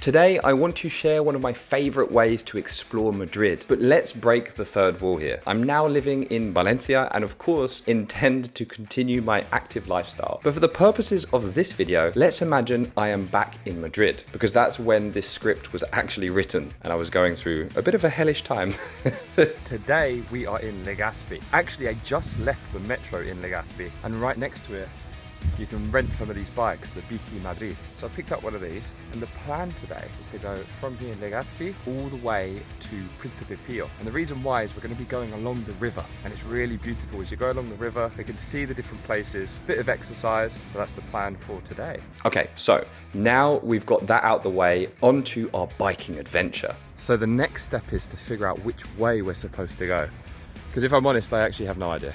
Today, I want to share one of my favorite ways to explore Madrid, but let's break the third wall here. I'm now living in Valencia and of course intend to continue my active lifestyle. But for the purposes of this video, let's imagine I am back in Madrid because that's when this script was actually written and I was going through a bit of a hellish time. Today we are in Legazpi. Actually, I just left the metro in Legazpi and right next to it you can rent some of these bikes, the Bici Madrid. So I picked up one of these and the plan today is to go from here in Legazpi all the way to Príncipe Pío. And the reason why is we're going to be going along the river and it's really beautiful. As you go along the river, you can see the different places, bit of exercise. So that's the plan for today. Okay, so now we've got that out the way, onto our biking adventure. So the next step is to figure out which way we're supposed to go. Because if I'm honest, I actually have no idea.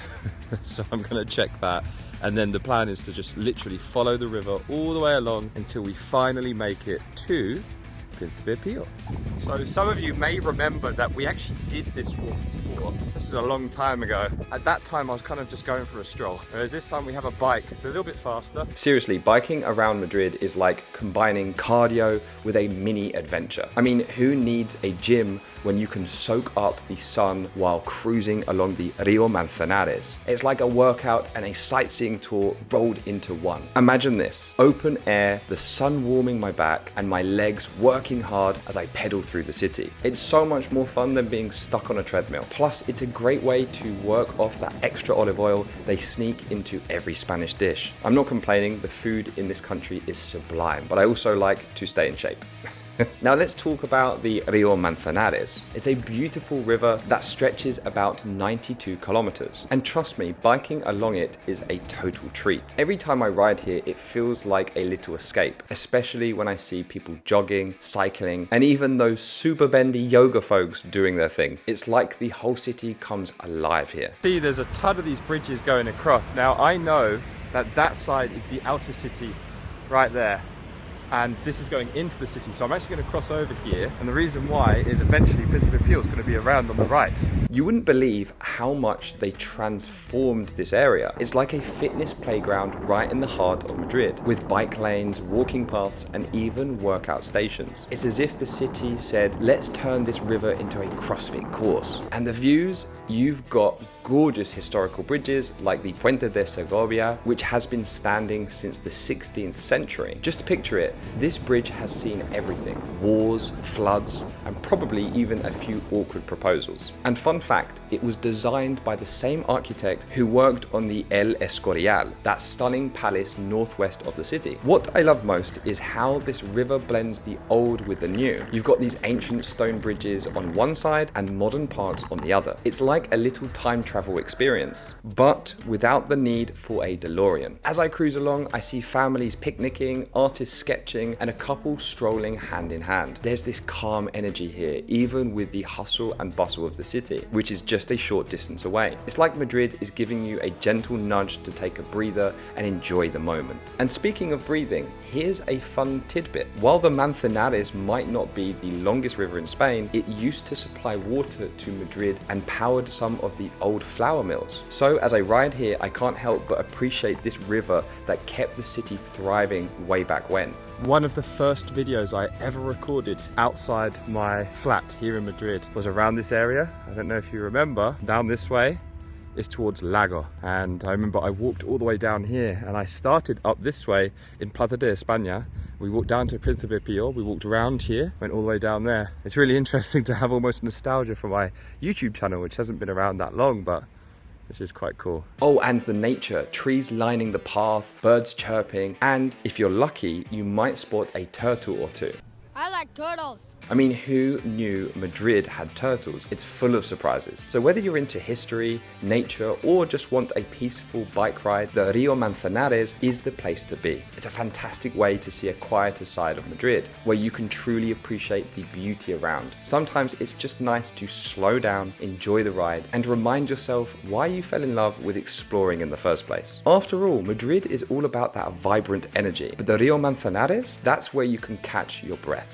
So I'm going to check that. And then the plan is to just literally follow the river all the way along until we finally make it to Príncipe Pío. So some of you may remember that we actually did this walk before. This is a long time ago. At that time I was kind of just going for a stroll. Whereas this time we have a bike, it's a little bit faster. Seriously, biking around Madrid is like combining cardio with a mini adventure. I mean, who needs a gym when you can soak up the sun while cruising along the Río Manzanares? It's like a workout and a sightseeing tour rolled into one. Imagine this, open air, the sun warming my back and my legs working hard as I pedal through the city. It's so much more fun than being stuck on a treadmill. Plus, it's a great way to work off that extra olive oil they sneak into every Spanish dish. I'm not complaining, the food in this country is sublime, but I also like to stay in shape. Now let's talk about the Río Manzanares. It's a beautiful river that stretches about 92 kilometers. And trust me, biking along it is a total treat. Every time I ride here, it feels like a little escape, especially when I see people jogging, cycling, and even those super bendy yoga folks doing their thing. It's like the whole city comes alive here. See, there's a ton of these bridges going across. Now I know that that side is the outer city right there. And this is going into the city, so I'm actually going to cross over here, and the reason why is eventually Príncipe Pío is going to be around on the right. You wouldn't believe how much they transformed this area. It's like a fitness playground right in the heart of Madrid, with bike lanes, walking paths, and even workout stations. It's as if the city said, let's turn this river into a CrossFit course. And the views, you've got gorgeous historical bridges like the Puente de Segovia, which has been standing since the 16th century. Just to picture it, this bridge has seen everything: wars, floods, and probably even a few awkward proposals. And fun fact, it was designed by the same architect who worked on the El Escorial, that stunning palace northwest of the city. What I love most is how this river blends the old with the new. You've got these ancient stone bridges on one side and modern parks on the other. It's like a little time travel experience, but without the need for a DeLorean. As I cruise along, I see families picnicking, artists sketching, and a couple strolling hand in hand. There's this calm energy here, even with the hustle and bustle of the city, which is just a short distance away. It's like Madrid is giving you a gentle nudge to take a breather and enjoy the moment. And speaking of breathing, here's a fun tidbit. While the Manzanares might not be the longest river in Spain, it used to supply water to Madrid and powered some of the old flour mills. So as I ride here, I can't help but appreciate this river that kept the city thriving way back when. One of the first videos I ever recorded outside my flat here in Madrid was around this area. I don't know if you remember, down this way is towards Lago. And I remember I walked all the way down here and I started up this way in Plaza de España. We walked down to Príncipe Pío, we walked around here, went all the way down there. It's really interesting to have almost nostalgia for my YouTube channel, which hasn't been around that long, but this is quite cool. Oh, and the nature, trees lining the path, birds chirping, and if you're lucky, you might spot a turtle or two. I like turtles. I mean, who knew Madrid had turtles? It's full of surprises. So whether you're into history, nature, or just want a peaceful bike ride, the Río Manzanares is the place to be. It's a fantastic way to see a quieter side of Madrid, where you can truly appreciate the beauty around. Sometimes it's just nice to slow down, enjoy the ride, and remind yourself why you fell in love with exploring in the first place. After all, Madrid is all about that vibrant energy, but the Río Manzanares, that's where you can catch your breath.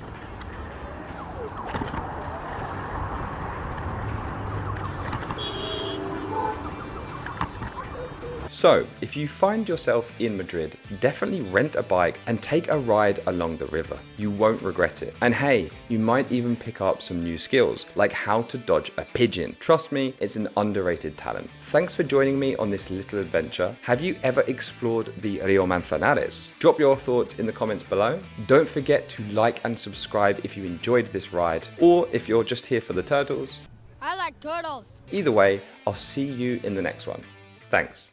So, if you find yourself in Madrid, definitely rent a bike and take a ride along the river. You won't regret it. And hey, you might even pick up some new skills, like how to dodge a pigeon. Trust me, it's an underrated talent. Thanks for joining me on this little adventure. Have you ever explored the Río Manzanares? Drop your thoughts in the comments below. Don't forget to like and subscribe if you enjoyed this ride, or if you're just here for the turtles. I like turtles. Either way, I'll see you in the next one. Thanks.